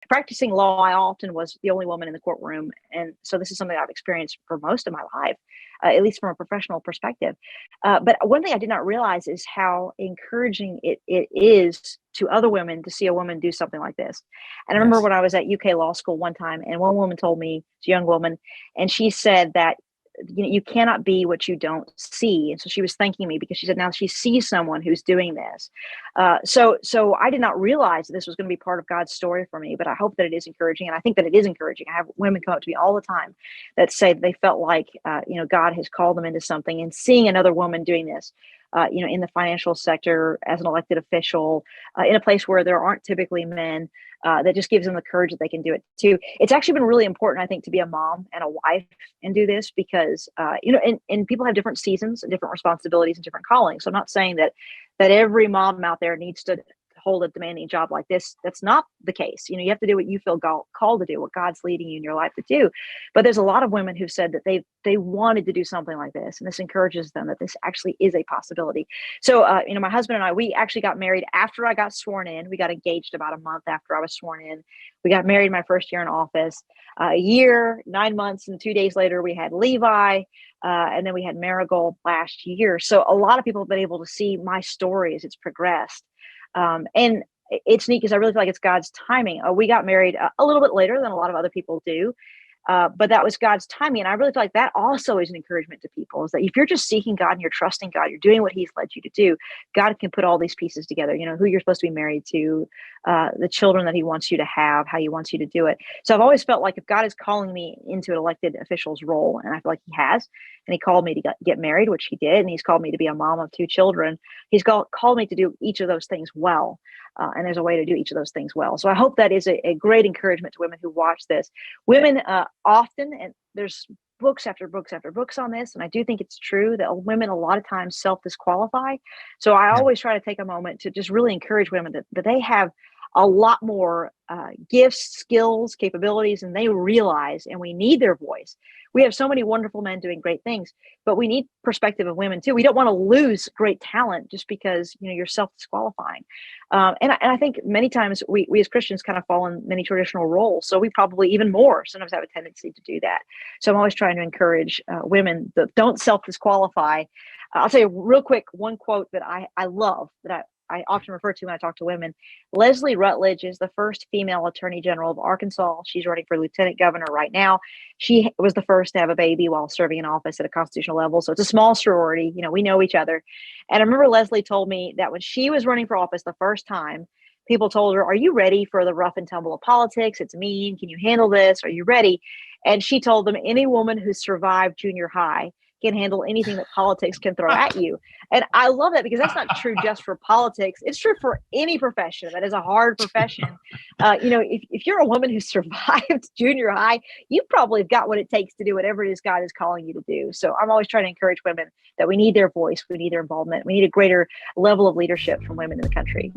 Practicing law, I often was the only woman in the courtroom. And so this is something I've experienced for most of my life, at least from a professional perspective. But one thing I did not realize is how encouraging it is to other women to see a woman do something like this. And I remember Yes. when I was at UK law school one time, and one woman told me, it's a young woman, and she said that you cannot be what you don't see. And so she was thanking me because she said now she sees someone who's doing this. So I did not realize that this was going to be part of God's story for me, but I hope that it is encouraging. And I think that it is encouraging. I have women come up to me all the time that say that they felt like, God has called them into something, and seeing another woman doing this, in the financial sector as an elected official, in a place where there aren't typically men, that just gives them the courage that they can do it too. It's actually been really important, I think, to be a mom and a wife and do this because, and people have different seasons and different responsibilities and different callings. So I'm not saying that every mom out there needs to hold a demanding job like this. That's not the case. You have to do what you feel called to do, what God's leading you in your life to do. But there's a lot of women who've said that they wanted to do something like this, and this encourages them that this actually is a possibility. So, my husband and I, we actually got married after I got sworn in. We got engaged about a month after I was sworn in. We got married my first year in office. A year, 9 months, and 2 days later, we had Levi. And then we had Marigold last year. So a lot of people have been able to see my story as it's progressed. And it's neat because I really feel like it's God's timing. We got married a little bit later than a lot of other people do. But that was God's timing. And I really feel like that also is an encouragement to people, is that if you're just seeking God and you're trusting God, you're doing what he's led you to do, God can put all these pieces together, who you're supposed to be married to, the children that he wants you to have, how he wants you to do it. So I've always felt like if God is calling me into an elected official's role, and I feel like he has, and he called me to get married, which he did, and he's called me to be a mom of 2 children, he's called me to do each of those things well. And there's a way to do each of those things well. So I hope that is a great encouragement to women who watch this. Women often, and there's books after books after books on this, and I do think it's true that women a lot of times self-disqualify. So I Yeah. always try to take a moment to just really encourage women that they have a lot more gifts, skills, capabilities, and they realize, and we need their voice. We have so many wonderful men doing great things, but we need perspective of women too. We don't want to lose great talent just because you're self-disqualifying. And I think many times we as Christians kind of fall in many traditional roles, so we probably even more sometimes have a tendency to do that. So I'm always trying to encourage women that don't self-disqualify. I'll tell you real quick one quote that I love, that I often refer to when I talk to women. Leslie Rutledge is the first female attorney general of Arkansas. She's running for lieutenant governor right now. She was the first to have a baby while serving in office at a constitutional level. So it's a small sorority. We know each other. And I remember Leslie told me that when she was running for office the first time, people told her, "Are you ready for the rough and tumble of politics? It's mean. Can you handle this? Are you ready?" And she told them, any woman who survived junior high can handle anything that politics can throw at you. And I love that because that's not true just for politics. It's true for any profession that is a hard profession. If you're a woman who survived junior high, you probably have got what it takes to do whatever it is God is calling you to do. So I'm always trying to encourage women that we need their voice. We need their involvement. We need a greater level of leadership from women in the country.